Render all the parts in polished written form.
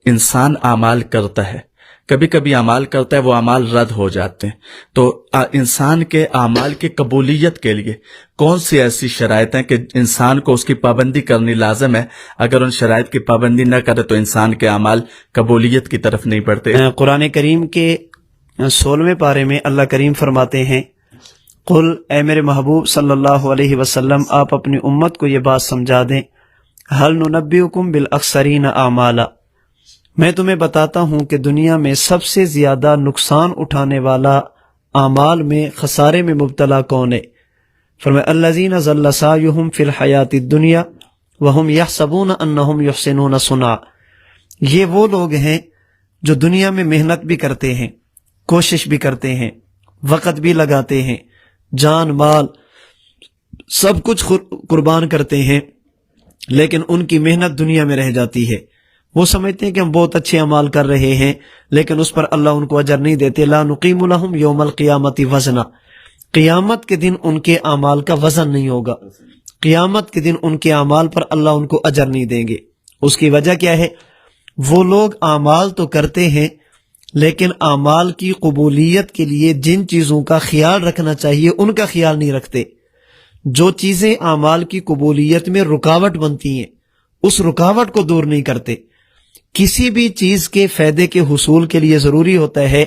انسان اعمال کرتا ہے، کبھی کبھی اعمال کرتا ہے، وہ اعمال رد ہو جاتے ہیں، تو انسان کے اعمال کی قبولیت کے لیے کون سی ایسی شرائط ہیں کہ انسان کو اس کی پابندی کرنی لازم ہے؟ اگر ان شرائط کی پابندی نہ کرے تو انسان کے اعمال قبولیت کی طرف نہیں بڑھتے۔ قرآن کریم کے 16ویں پارے میں اللہ کریم فرماتے ہیں، قل، اے میرے محبوب صلی اللہ علیہ وسلم، آپ اپنی امت کو یہ بات سمجھا دیں، هل ننبئکم بالاخسرین اعمالا، میں تمہیں بتاتا ہوں کہ دنیا میں سب سے زیادہ نقصان اٹھانے والا اعمال میں، خسارے میں مبتلا کون ہے؟ فرمایا الذین ضل سعیہم فی الحیات الدنیا وہم یحسبون انہم یحسنون صنعا، یہ وہ لوگ ہیں جو دنیا میں محنت بھی کرتے ہیں، کوشش بھی کرتے ہیں، وقت بھی لگاتے ہیں، جان مال سب کچھ قربان کرتے ہیں، لیکن ان کی محنت دنیا میں رہ جاتی ہے۔ وہ سمجھتے ہیں کہ ہم بہت اچھے اعمال کر رہے ہیں، لیکن اس پر اللہ ان کو اجر نہیں دیتے۔ لا نقیم لہم یوم القیامت وزنا، قیامت کے دن ان کے اعمال کا وزن نہیں ہوگا، قیامت کے دن ان کے اعمال پر اللہ ان کو اجر نہیں دیں گے۔ اس کی وجہ کیا ہے؟ وہ لوگ اعمال تو کرتے ہیں، لیکن اعمال کی قبولیت کے لیے جن چیزوں کا خیال رکھنا چاہیے ان کا خیال نہیں رکھتے۔ جو چیزیں اعمال کی قبولیت میں رکاوٹ بنتی ہیں، اس رکاوٹ کو دور نہیں کرتے۔ کسی بھی چیز کے فائدے کے حصول کے لیے ضروری ہوتا ہے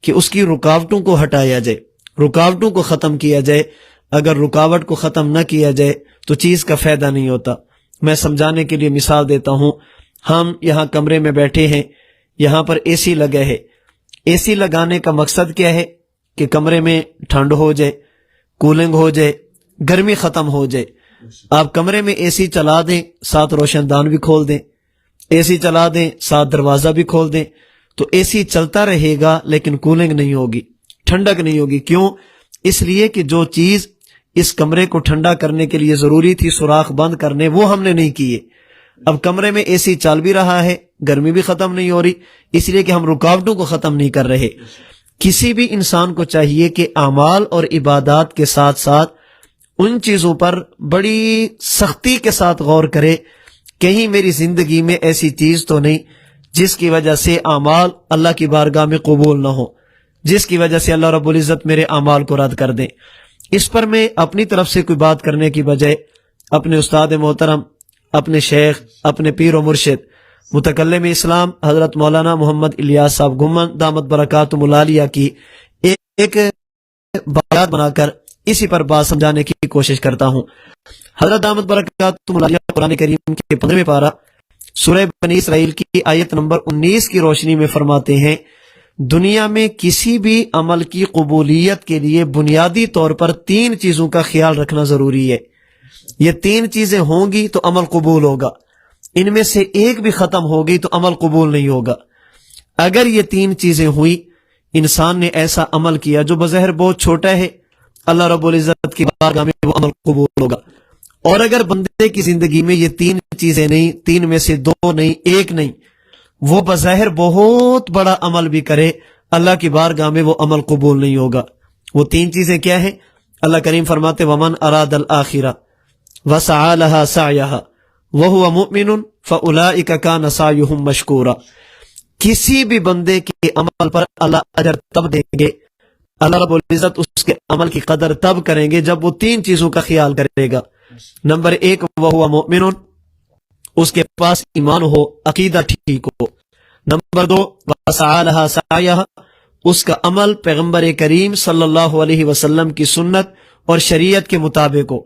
کہ اس کی رکاوٹوں کو ہٹایا جائے، رکاوٹوں کو ختم کیا جائے۔ اگر رکاوٹ کو ختم نہ کیا جائے تو چیز کا فائدہ نہیں ہوتا۔ میں سمجھانے کے لیے مثال دیتا ہوں، ہم یہاں کمرے میں بیٹھے ہیں، یہاں پر اے سی لگا ہے۔ اے سی لگانے کا مقصد کیا ہے؟ کہ کمرے میں ٹھنڈ ہو جائے، کولنگ ہو جائے، گرمی ختم ہو جائے۔ آپ کمرے میں اے سی چلا دیں، ساتھ روشن دان بھی کھول دیں، اے سی چلا دیں، ساتھ دروازہ بھی کھول دیں، تو اے سی چلتا رہے گا لیکن کولنگ نہیں ہوگی، ٹھنڈک نہیں ہوگی۔ کیوں؟ اس لیے کہ جو چیز اس کمرے کو ٹھنڈا کرنے کے لیے ضروری تھی، سوراخ بند کرنے، وہ ہم نے نہیں کیے۔ اب کمرے میں اے سی چل بھی رہا ہے، گرمی بھی ختم نہیں ہو رہی، اس لیے کہ ہم رکاوٹوں کو ختم نہیں کر رہے۔ کسی بھی انسان کو چاہیے کہ اعمال اور عبادات کے ساتھ ساتھ ان چیزوں پر بڑی سختی کے ساتھ غور کرے، کہیں میری زندگی میں ایسی چیز تو نہیں جس کی وجہ سے اعمال اللہ کی بارگاہ میں قبول نہ ہو، جس کی وجہ سے اللہ رب العزت میرے اعمال کو رد کر دیں۔ اس پر میں اپنی طرف سے کوئی بات کرنے کی بجائے اپنے استاد محترم، اپنے شیخ، اپنے پیر و مرشد متکلم اسلام حضرت مولانا محمد الیاس صاحب گمن دامت برکاتہم العالیہ کی ایک بات بنا کر اسی پر بات سمجھانے کی کوشش کرتا ہوں۔ حضرت دامت برکاتہم العالیہ قرآن کریم کے 15ویں پارہ سورہ بنی اسرائیل کی آیت نمبر 19 کی روشنی میں فرماتے ہیں، دنیا میں کسی بھی عمل کی قبولیت کے لیے بنیادی طور پر 3 چیزوں کا خیال رکھنا ضروری ہے۔ یہ 3 چیزیں ہوں گی تو عمل قبول ہوگا، ان میں سے ایک بھی ختم ہوگی تو عمل قبول نہیں ہوگا۔ اگر یہ 3 چیزیں ہوئی، انسان نے ایسا عمل کیا جو بظاہر بہت چھوٹا ہے، اللہ رب العزت کی بارگاہ میں وہ عمل قبول ہوگا۔ اور اگر بندے کی زندگی میں یہ 3 چیزیں نہیں، 3 میں سے 2 نہیں، 1 نہیں، وہ بظاہر بہت بڑا عمل بھی کرے، اللہ کی بارگاہ میں وہ عمل قبول نہیں ہوگا۔ وہ 3 چیزیں کیا ہیں؟ اللہ کریم فرماتے وَمَنْ أَرَادَ الْآخِرَةَ وَسَعَى لَهَا سَعْيَهَا وَهُوَ مُؤْمِنٌ فَأُولَئِكَ كَانَ سَعْيُهُمْ مَشْكُورًا، کسی بھی بندے کے عمل پر اللہ اجر تب دیں گے، اللہ رب العزت اس کے عمل کی قدر تب کریں گے جب وہ 3 چیزوں کا خیال کرے گا۔ نمبر 1 وَهُوَ مُؤْمِنٌ، اس کے پاس ایمان ہو، عقیدہ ٹھیک ہو۔ نمبر 2 وَسَعَى لَهَا سَعْيَهَا، اس کا عمل پیغمبر کریم صلی اللہ علیہ وسلم کی سنت اور شریعت کے مطابق ہو۔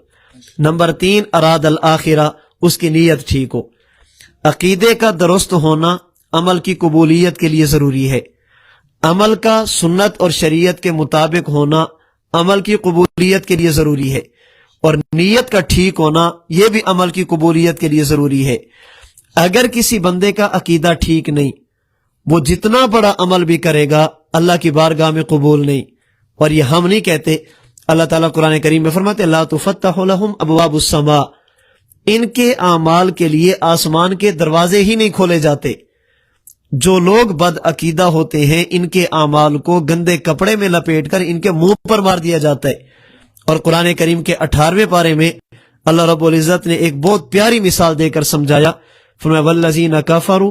نمبر 3 اراد الآخرہ، اس کی نیت ٹھیک ہو۔ عقیدے کا درست ہونا عمل کی قبولیت کے لیے ضروری ہے، عمل کا سنت اور شریعت کے مطابق ہونا عمل کی قبولیت کے لیے ضروری ہے، اور نیت کا ٹھیک ہونا یہ بھی عمل کی قبولیت کے لیے ضروری ہے۔ اگر کسی بندے کا عقیدہ ٹھیک نہیں، وہ جتنا بڑا عمل بھی کرے گا اللہ کی بارگاہ میں قبول نہیں۔ اور یہ ہم نہیں کہتے، اللہ تعالیٰ قرآن کریم میں فرماتے لا تفتح لهم ابواب السماء، ان کے اعمال کے لیے آسمان کے دروازے ہی نہیں کھولے جاتے۔ جو لوگ بد عقیدہ ہوتے ہیں، ان کے اعمال کو گندے کپڑے میں لپیٹ کر ان کے منہ پر مار دیا جاتا ہے۔ اور قرآن کریم کے 18ویں پارے میں اللہ رب العزت نے ایک بہت پیاری مثال دے کر سمجھایا، فرمایا والذین کفروا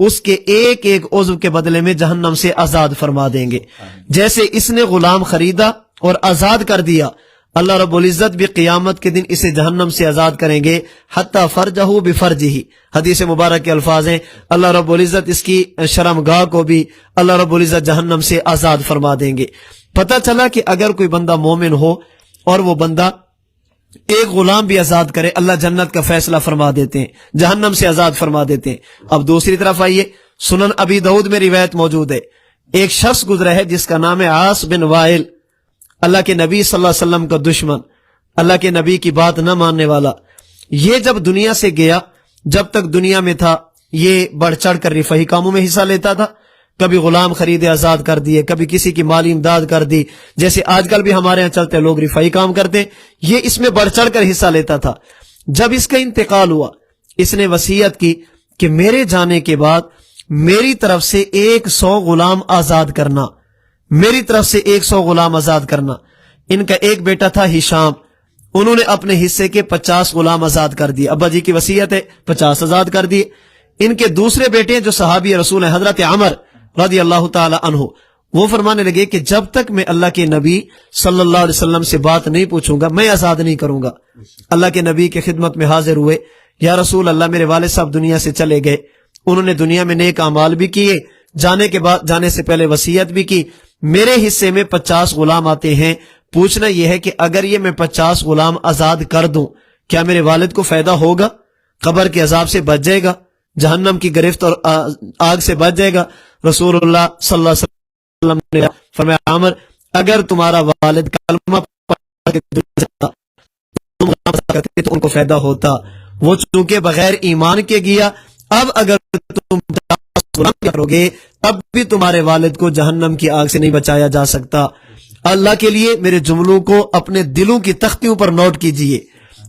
اس کے ایک ایک عضو کے بدلے میں جہنم سے آزاد فرما دیں گے. جیسے اس نے غلام خریدا اور آزاد کر دیا، اللہ رب العزت بھی قیامت کے دن اسے جہنم سے آزاد کریں گے. حتی فرجہ بفرجہ، حدیث مبارک کے الفاظ ہیں، اللہ رب العزت اس کی شرمگاہ کو بھی اللہ رب العزت جہنم سے آزاد فرما دیں گے. پتہ چلا کہ اگر کوئی بندہ مومن ہو اور وہ بندہ ایک غلام بھی آزاد کرے، اللہ جنت کا فیصلہ فرما دیتے ہیں، جہنم سے آزاد فرما دیتے ہیں. اب دوسری طرف آئیے، سنن ابی داؤد میں روایت موجود ہے، ایک شخص گزرا ہے جس کا نام ہے عاص بن وائل، اللہ کے نبی صلی اللہ علیہ وسلم کا دشمن، اللہ کے نبی کی بات نہ ماننے والا. یہ جب دنیا سے گیا، جب تک دنیا میں تھا یہ بڑھ چڑھ کر رفاہی کاموں میں حصہ لیتا تھا. کبھی غلام خریدے آزاد کر دیے، کبھی کسی کی مالی امداد کر دی، جیسے آج کل بھی ہمارے یہاں چلتے لوگ رفاہی کام کرتے، یہ اس میں بڑھ چڑھ کر حصہ لیتا تھا. جب اس کا انتقال ہوا، اس نے وصیت کی کہ میرے جانے کے بعد میری طرف سے 100 غلام آزاد کرنا، میری طرف سے 100 غلام آزاد کرنا. ان کا ایک بیٹا تھا ہشام، انہوں نے اپنے حصے کے 50 غلام آزاد کر دیے. ابا جی کی وصیت ہے 50 آزاد کر دیے. ان کے دوسرے بیٹے ہیں جو صحابی رسول ہیں، حضرت عمر رضی اللہ تعالی عنہ، وہ فرمانے لگے کہ جب تک میں اللہ کے نبی صلی اللہ علیہ وسلم سے بات نہیں پوچھوں گا میں آزاد نہیں کروں گا. اللہ کے نبی کے خدمت میں حاضر ہوئے، یا رسول اللہ میرے والد صاحب دنیا سے چلے گئے، انہوں نے دنیا میں نیک اعمال بھی کیے، جانے سے پہلے وصیت بھی کی، میرے حصے میں 50 غلام آتے ہیں. پوچھنا یہ ہے کہ اگر یہ میں 50 غلام آزاد کر دوں کیا میرے والد کو فائدہ ہوگا؟ قبر کے عذاب سے بچ جائے گا، جہنم کی گرفت اور آگ سے بچ جائے گا؟ رسول اللہ صلی اللہ علیہ وسلم نے فرمایا عامر اگر تمہارا والد کلمہ پڑھ کے دنیا سے جاتا تم غلام کرتے تو ان کو فائدہ ہوتا، وہ چونکہ بغیر ایمان کے گیا. اب اگر تم غلام کرو گے تب بھی تمہارے والد کو جہنم کی آگ سے نہیں بچایا جا سکتا. اللہ کے لیے میرے جملوں کو اپنے دلوں کی تختیوں پر نوٹ کیجئے،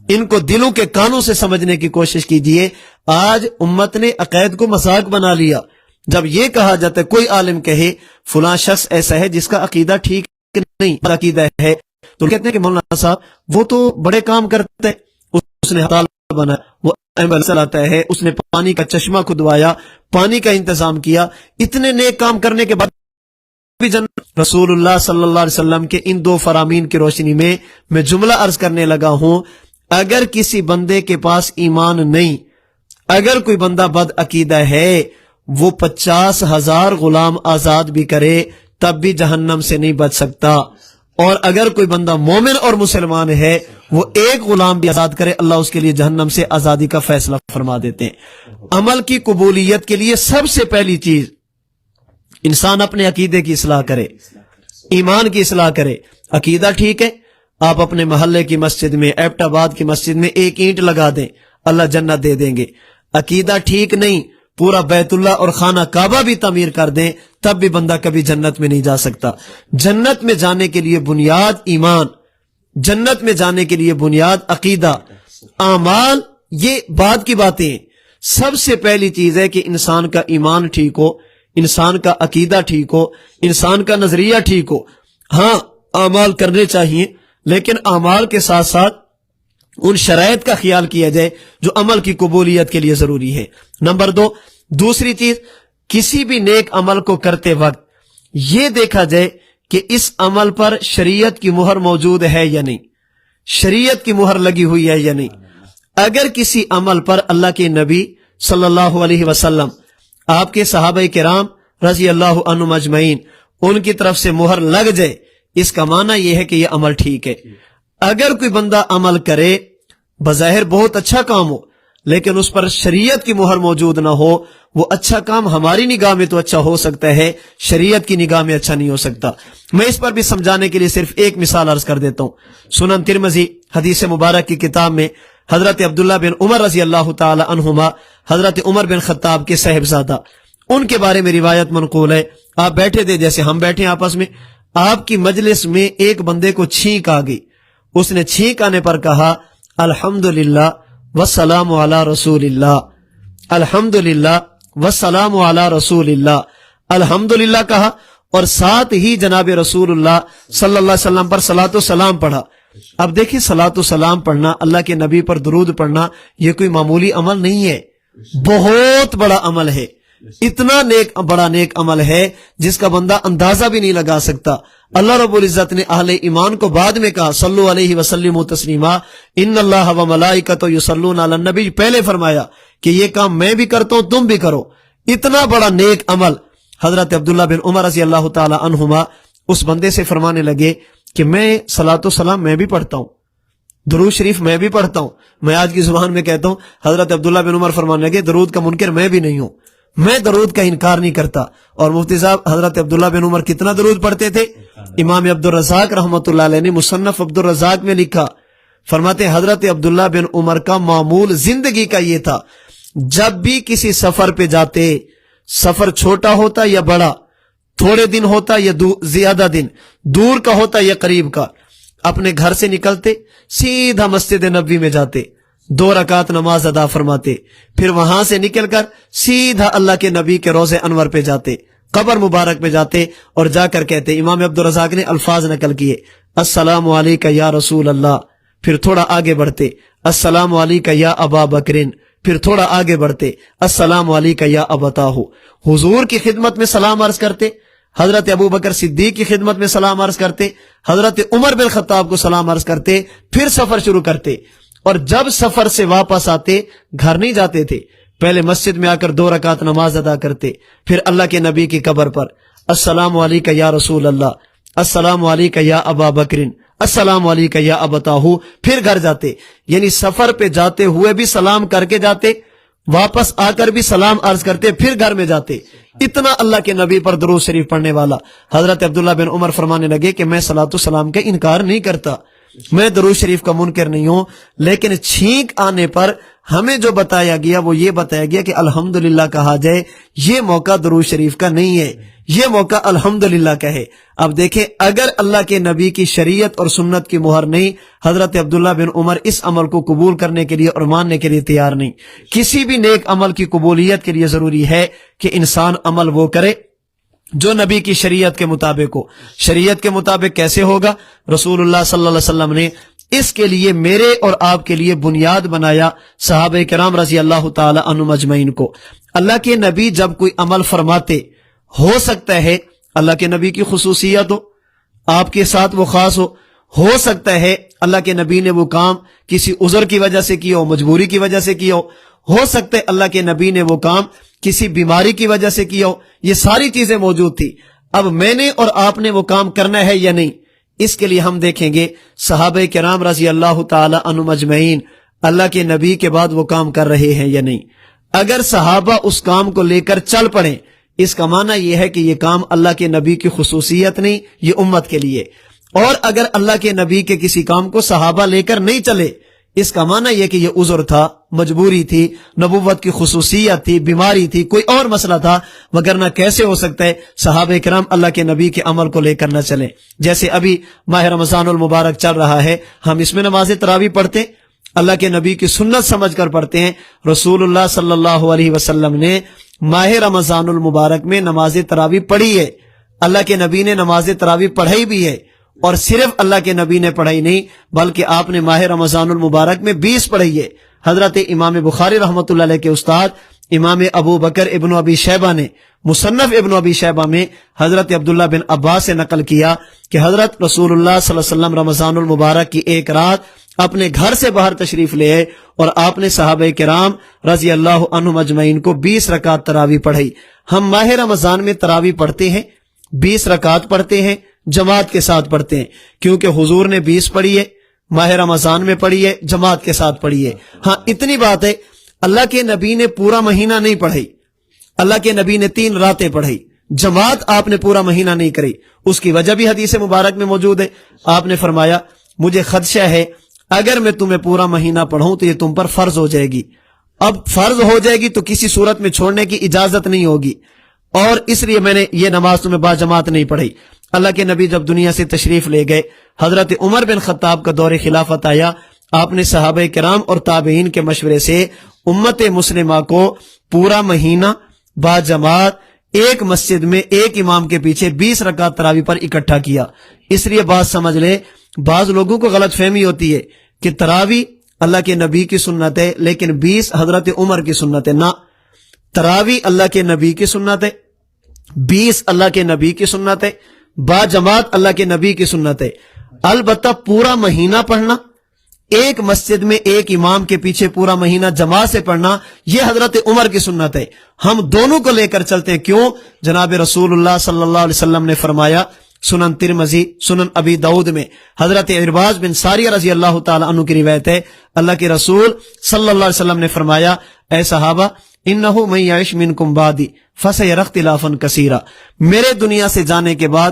ان کو دلوں کے کانوں سے سمجھنے کی کوشش کیجئے. آج امت نے عقائد کو مذاق بنا لیا. جب یہ کہا جاتا ہے، کوئی عالم کہے فلاں شخص ایسا ہے جس کا عقیدہ ٹھیک نہیں عقیدہ ہے، تو کہتے ہیں کہ مولانا صاحب وہ تو بڑے کام کرتے ہیں، اس نے ہسپتال بنایا، وہ ایمبولینس چلاتا ہے، اس نے پانی کا چشمہ کھدوایا، پانی کا انتظام کیا، اتنے نیک کام کرنے کے بعد بھی جنت. رسول اللہ صلی اللہ علیہ وسلم کے ان 2 فرامین کی روشنی میں جملہ عرض کرنے لگا ہوں، اگر کسی بندے کے پاس ایمان نہیں، اگر کوئی بندہ بد عقیدہ ہے، وہ 50,000 غلام آزاد بھی کرے تب بھی جہنم سے نہیں بچ سکتا. اور اگر کوئی بندہ مومن اور مسلمان ہے، وہ ایک غلام بھی آزاد کرے، اللہ اس کے لیے جہنم سے آزادی کا فیصلہ فرما دیتے ہیں. عمل کی قبولیت کے لیے سب سے پہلی چیز انسان اپنے عقیدے کی اصلاح کرے، ایمان کی اصلاح کرے. عقیدہ ٹھیک ہے، آپ اپنے محلے کی مسجد میں، ایبٹ آباد کی مسجد میں 1 اینٹ لگا دیں، اللہ جنت دے دیں گے. عقیدہ ٹھیک نہیں، پورا بیت اللہ اور خانہ کعبہ بھی تعمیر کر دیں، تب بھی بندہ کبھی جنت میں نہیں جا سکتا. جنت میں جانے کے لیے بنیاد ایمان، جنت میں جانے کے لیے بنیاد عقیدہ، اعمال، یہ بعد کی باتیں. سب سے پہلی چیز ہے کہ انسان کا ایمان ٹھیک ہو، انسان کا عقیدہ ٹھیک ہو، انسان کا نظریہ ٹھیک ہو. ہاں اعمال کرنے چاہیے، لیکن اعمال کے ساتھ ساتھ ان شرائط کا خیال کیا جائے جو عمل کی قبولیت کے لیے ضروری ہے. نمبر 2، دوسری چیز، کسی بھی نیک عمل کو کرتے وقت یہ دیکھا جائے کہ اس عمل پر شریعت کی مہر موجود ہے یا نہیں، شریعت کی مہر لگی ہوئی ہے یا نہیں. اگر کسی عمل پر اللہ کے نبی صلی اللہ علیہ وسلم، آپ کے صحابہ کرام رضی اللہ عنہم اجمعین، ان کی طرف سے مہر لگ جائے، اس کا معنی یہ ہے کہ یہ عمل ٹھیک ہے. اگر کوئی بندہ عمل کرے بظاہر بہت اچھا کام ہو لیکن اس پر شریعت کی مہر موجود نہ ہو، وہ اچھا کام ہماری نگاہ میں تو اچھا ہو سکتا ہے، شریعت کی نگاہ میں اچھا نہیں ہو سکتا. میں اس پر بھی سمجھانے کے لیے صرف ایک مثال عرض کر دیتا ہوں. سنن ترمذی حدیث مبارک کی کتاب میں حضرت عبداللہ بن عمر رضی اللہ تعالی عنہما، حضرت عمر بن خطاب کے صاحبزادہ، ان کے بارے میں روایت منقول ہے. آپ بیٹھے تھے جیسے ہم بیٹھے آپس میں، آپ کی مجلس میں ایک بندے کو چھینک آ گئی. اس نے چھینک آنے پر کہا الحمدللہ والسلام علی رسول اللہ، الحمدللہ والسلام علی رسول اللہ، الحمدللہ کہا اور ساتھ ہی جناب رسول اللہ صلی اللہ علیہ وسلم پر صلاۃ و سلام پڑھا. اب دیکھیں صلاۃ و سلام پڑھنا، اللہ کے نبی پر درود پڑھنا، یہ کوئی معمولی عمل نہیں ہے، بہت بڑا عمل ہے. اتنا بڑا نیک عمل ہے جس کا بندہ اندازہ بھی نہیں لگا سکتا. اللہ رب العزت نے اہل ایمان کو بعد میں کہا صلو علیہ وسلم تسلیما ان اللہ و ملائکۃ یصلون علی النبی، پہلے فرمایا کہ یہ کام میں بھی کرتا ہوں تم بھی کرو. اتنا بڑا نیک عمل. حضرت عبداللہ بن عمر رضی اللہ تعالی عنہما اس بندے سے فرمانے لگے کہ میں صلاۃ و سلام میں بھی پڑھتا ہوں، درود شریف میں بھی پڑھتا ہوں. میں آج کی زبان میں کہتا ہوں، حضرت عبداللہ بن عمر فرمانے لگے درود کا منکر میں بھی نہیں ہوں، میں درود کا انکار نہیں کرتا. اور مفتی صاحب حضرت عبداللہ بن عمر کتنا درود پڑھتے تھے؟ امام عبد الرزاق رحمۃ اللہ علیہ نے مصنف عبد الرزاق میں لکھا، فرماتے ہیں حضرت عبداللہ بن عمر کا معمول زندگی کا یہ تھا، جب بھی کسی سفر پہ جاتے، سفر چھوٹا ہوتا یا بڑا، تھوڑے دن ہوتا یا زیادہ دن، دور کا ہوتا یا قریب کا، اپنے گھر سے نکلتے سیدھا مسجد نبوی میں جاتے، 2 رکعت نماز ادا فرماتے، پھر وہاں سے نکل کر سیدھا اللہ کے نبی کے روضے انور پہ جاتے، قبر مبارک پہ جاتے اور جا کر کہتے، امام عبد الرزاق نے الفاظ نقل کیے، السلام علیکہ یا رسول اللہ، پھر تھوڑا آگے بڑھتے، السلام علیکہ یا ابا بکرین، پھر تھوڑا آگے بڑھتے، السلام علیکہ یا ابتاہ. حضور کی خدمت میں سلام عرض کرتے، حضرت ابو بکر صدیق کی خدمت میں سلام عرض کرتے، حضرت عمر بن خطاب کو سلام عرض کرتے، پھر سفر شروع کرتے. اور جب سفر سے واپس آتے گھر نہیں جاتے تھے، پہلے مسجد میں آ کر 2 رکعت نماز ادا کرتے، پھر اللہ کے نبی کی قبر پر السلام علیکہ یا رسول اللہ، السلام علیکہ یا ابا بکرین، السلام علیکہ یا ابتاہ، پھر گھر جاتے. یعنی سفر پہ جاتے ہوئے بھی سلام کر کے جاتے، واپس آ کر بھی سلام عرض کرتے، پھر گھر میں جاتے. اتنا اللہ کے نبی پر درود شریف پڑھنے والا. حضرت عبداللہ بن عمر فرمانے لگے کہ میں صلاۃ السلام کا انکار نہیں کرتا، میں درود شریف کا منکر نہیں ہوں، لیکن چھینک آنے پر ہمیں جو بتایا گیا وہ یہ بتایا گیا کہ الحمدللہ کہا جائے، یہ موقع درود شریف کا نہیں ہے، یہ موقع الحمدللہ کا ہے. اب دیکھیں اگر اللہ کے نبی کی شریعت اور سنت کی مہر نہیں، حضرت عبداللہ بن عمر اس عمل کو قبول کرنے کے لیے اور ماننے کے لیے تیار نہیں. کسی بھی نیک عمل کی قبولیت کے لیے ضروری ہے کہ انسان عمل وہ کرے جو نبی کی شریعت کے مطابق ہو. شریعت کے مطابق کیسے ہوگا؟ رسول اللہ صلی اللہ علیہ وسلم نے اس کے لیے میرے اور آپ کے لیے بنیاد بنایا صحابہ کرام رضی اللہ تعالی عنہم اجمعین کو. اللہ کے نبی جب کوئی عمل فرماتے، ہو سکتا ہے اللہ کے نبی کی خصوصیت ہو، آپ کے ساتھ وہ خاص ہو سکتا ہے اللہ کے نبی نے وہ کام کسی عذر کی وجہ سے کیا ہو، مجبوری کی وجہ سے کیا ہو سکتا ہے اللہ کے نبی نے وہ کام کسی بیماری کی وجہ سے کیا ہو. یہ ساری چیزیں موجود تھی. اب میں نے اور آپ نے وہ کام کرنا ہے یا نہیں، اس کے لیے ہم دیکھیں گے صحابہ کرام رضی اللہ تعالی عنہم اجمعین اللہ کے نبی کے بعد وہ کام کر رہے ہیں یا نہیں. اگر صحابہ اس کام کو لے کر چل پڑیں، اس کا معنی یہ ہے کہ یہ کام اللہ کے نبی کی خصوصیت نہیں، یہ امت کے لیے. اور اگر اللہ کے نبی کے کسی کام کو صحابہ لے کر نہیں چلے، اس کا معنی یہ کہ یہ عذر تھا، مجبوری تھی، نبوت کی خصوصیت تھی، بیماری تھی، کوئی اور مسئلہ تھا. وگرنہ کیسے ہو سکتا ہے صحابہ کرام اللہ کے نبی کے عمل کو لے کر نہ چلیں. جیسے ابھی ماہ رمضان المبارک چل رہا ہے، ہم اس میں نماز تراویح پڑھتے، اللہ کے نبی کی سنت سمجھ کر پڑھتے ہیں. رسول اللہ صلی اللہ علیہ وسلم نے ماہ رمضان المبارک میں نماز تراویح پڑھی ہے، اللہ کے نبی نے نماز تراویح پڑھائی بھی ہے. اور صرف اللہ کے نبی نے پڑھائی نہیں بلکہ آپ نے ماہ رمضان المبارک میں 20 پڑھی ہے. حضرت امام بخاری رحمۃ اللہ علیہ کے استاد امام ابو بکر ابن ابی شیبہ نے مصنف ابن ابی شیبہ میں حضرت عبداللہ بن عباس سے نقل کیا کہ حضرت رسول اللہ صلی اللہ علیہ وسلم رمضان المبارک کی ایک رات اپنے گھر سے باہر تشریف لے آئے اور آپ نے صحابہ کرام رضی اللہ عنہم اجمعین کو 20 رکعت تراویح پڑھائی. ہم ماہ رمضان میں تراویح پڑھتے ہیں، 20 رکعت پڑھتے ہیں، جماعت کے ساتھ پڑھتے ہیں، کیونکہ حضور نے 20 پڑھی ہے، ماہ رمضان میں پڑھی ہے، جماعت کے ساتھ پڑھی ہے. ہاں اتنی بات ہے اللہ کے نبی نے پورا مہینہ نہیں پڑھی، اللہ کے نبی نے 3 راتیں پڑھی، جماعت آپ نے پورا مہینہ نہیں کری. اس کی وجہ بھی حدیث مبارک میں موجود ہے. آپ نے فرمایا مجھے خدشہ ہے اگر میں تمہیں پورا مہینہ پڑھوں تو یہ تم پر فرض ہو جائے گی. اب فرض ہو جائے گی تو کسی صورت میں چھوڑنے کی اجازت نہیں ہوگی، اور اس لیے میں نے یہ نماز تمہیں با جماعت نہیں پڑھی. اللہ کے نبی جب دنیا سے تشریف لے گئے، حضرت عمر بن خطاب کا دور خلافت آیا. آپ نے صحابہ کرام اور تابعین کے مشورے سے امت مسلمہ کو پورا مہینہ با جماعت ایک مسجد میں ایک امام کے پیچھے 20 رکعت تراویح پر اکٹھا کیا. اس لیے بات سمجھ لے، بعض لوگوں کو غلط فہمی ہوتی ہے کہ تراویح اللہ کے نبی کی سنت ہے لیکن 20 حضرت عمر کی سنت ہے. نہ، تراوی اللہ کے نبی کی سنت ہے، 20 اللہ کے نبی کی سنت ہے، با جماعت اللہ کے نبی کی سنت ہے۔ البتہ پورا مہینہ پڑھنا، ایک مسجد میں ایک امام کے پیچھے پورا مہینہ جماعت سے پڑھنا، یہ حضرت عمر کی سنت ہے۔ ہم دونوں کو لے کر چلتے ہیں، کیوں؟ جناب رسول اللہ صلی اللہ علیہ وسلم نے فرمایا، سنن ترمذی، سنن ابی داؤد میں حضرت عرباض بن ساریہ رضی اللہ تعالی عنہ کی روایت ہے، اللہ کے رسول صلی اللہ علیہ وسلم نے فرمایا، اے صحابہ، انہ من یعش منکم بعدی فسیری اختلافا کثیرا، میرے دنیا سے جانے کے بعد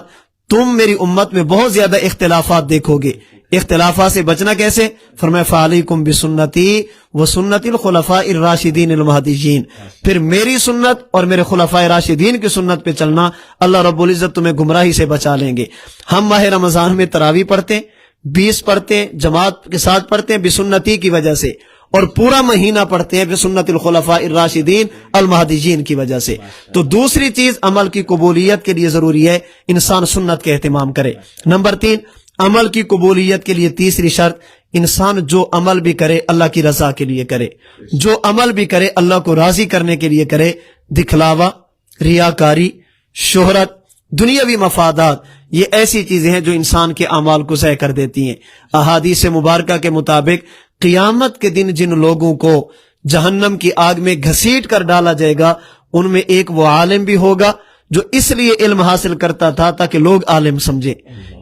تم میری امت میں بہت زیادہ اختلافات دیکھو گے۔ اختلافات سے بچنا کیسے؟ فرمایا فعلیکم بسنتی و سنت الخلفاء الراشدین المہدیین، پھر میری سنت اور میرے خلفاء راشدین کی سنت پہ چلنا، اللہ رب العزت تمہیں گمراہی سے بچا لیں گے۔ ہم ماہ رمضان میں تراویح پڑھتے ہیں، 20 پڑھتے ہیں، جماعت کے ساتھ پڑھتے ہیں بسنتی کی وجہ سے، اور پورا مہینہ پڑھتے ہیں بسنت الخلفاء الراشدین المہدیین کی وجہ سے۔ تو دوسری چیز عمل کی قبولیت کے لیے ضروری ہے انسان سنت کا اہتمام کرے۔ نمبر 3، عمل کی قبولیت کے لیے تیسری شرط، انسان جو عمل بھی کرے اللہ کی رضا کے لیے کرے، جو عمل بھی کرے اللہ کو راضی کرنے کے لیے کرے۔ دکھلاوا، ریاکاری، شہرت، دنیاوی مفادات، یہ ایسی چیزیں ہیں جو انسان کے اعمال کو ضائع کر دیتی ہیں۔ احادیث مبارکہ کے مطابق قیامت کے دن جن لوگوں کو جہنم کی آگ میں گھسیٹ کر ڈالا جائے گا، ان میں ایک وہ عالم بھی ہوگا جو اس لیے علم حاصل کرتا تھا تاکہ لوگ عالم سمجھے،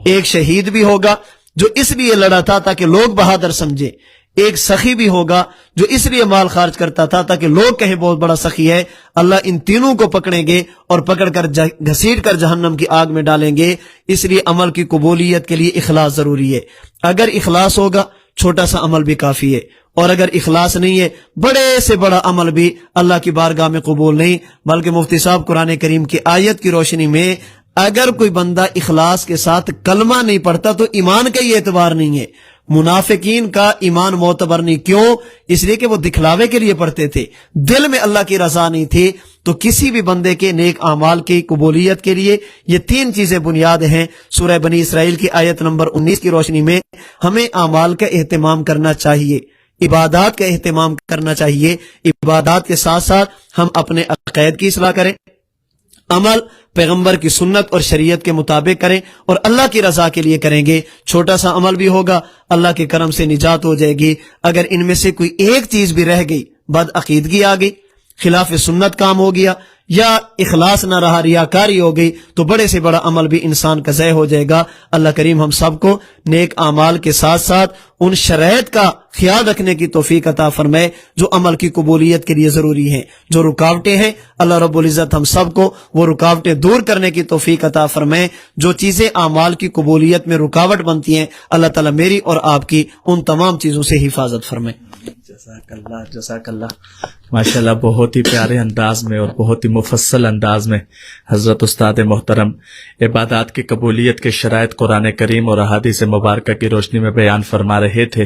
ایک شہید بھی ہوگا جو اس لیے لڑا تھا تاکہ لوگ بہادر سمجھے، ایک سخی بھی ہوگا جو اس لیے مال خرچ کرتا تھا تاکہ لوگ کہیں بہت بڑا سخی ہے۔ اللہ ان تینوں کو پکڑیں گے اور پکڑ کر گھسیٹ کر جہنم کی آگ میں ڈالیں گے۔ اس لیے عمل کی قبولیت کے لیے اخلاص ضروری ہے۔ اگر اخلاص ہوگا چھوٹا سا عمل بھی کافی ہے، اور اگر اخلاص نہیں ہے بڑے سے بڑا عمل بھی اللہ کی بارگاہ میں قبول نہیں۔ بلکہ مفتی صاحب قرآن کریم کی آیت کی روشنی میں اگر کوئی بندہ اخلاص کے ساتھ کلمہ نہیں پڑھتا تو ایمان کا یہ اعتبار نہیں ہے۔ منافقین کا ایمان معتبر نہیں، کیوں؟ اس لیے کہ وہ دکھلاوے کے لیے پڑھتے تھے، دل میں اللہ کی رضا نہیں تھی۔ تو کسی بھی بندے کے نیک اعمال کی قبولیت کے لیے یہ 3 چیزیں بنیاد ہیں۔ سورہ بنی اسرائیل کی آیت نمبر 19 کی روشنی میں ہمیں اعمال کا اہتمام کرنا چاہیے، عبادات کا اہتمام کرنا چاہیے۔ عبادات کے ساتھ ساتھ ہم اپنے عقائد کی اصلاح کریں، عمل پیغمبر کی سنت اور شریعت کے مطابق کریں، اور اللہ کی رضا کے لیے کریں گے۔ چھوٹا سا عمل بھی ہوگا، اللہ کے کرم سے نجات ہو جائے گی۔ اگر ان میں سے کوئی ایک چیز بھی رہ گئی، بدعقیدگی آ گئی، خلاف سنت کام ہو گیا، یا اخلاص نہ رہا، ریاکاری ہو گئی، تو بڑے سے بڑا عمل بھی انسان کا ضائع ہو جائے گا۔ اللہ کریم ہم سب کو نیک اعمال کے ساتھ ساتھ ان شرائط کا خیال رکھنے کی توفیق عطا فرمائے جو عمل کی قبولیت کے لیے ضروری ہیں۔ جو رکاوٹیں ہیں اللہ رب العزت ہم سب کو وہ رکاوٹیں دور کرنے کی توفیق عطا فرمائے۔ جو چیزیں اعمال کی قبولیت میں رکاوٹ بنتی ہیں اللہ تعالیٰ میری اور آپ کی ان تمام چیزوں سے حفاظت فرمائے۔ جزاک اللہ، جزاک اللہ۔ ماشاءاللہ بہت ہی پیارے انداز میں اور بہت ہی مفصل انداز میں حضرت استاد محترم عبادات کی قبولیت کے شرائط قرآن کریم اور احادیث مبارکہ کی روشنی میں بیان فرما رہے تھے۔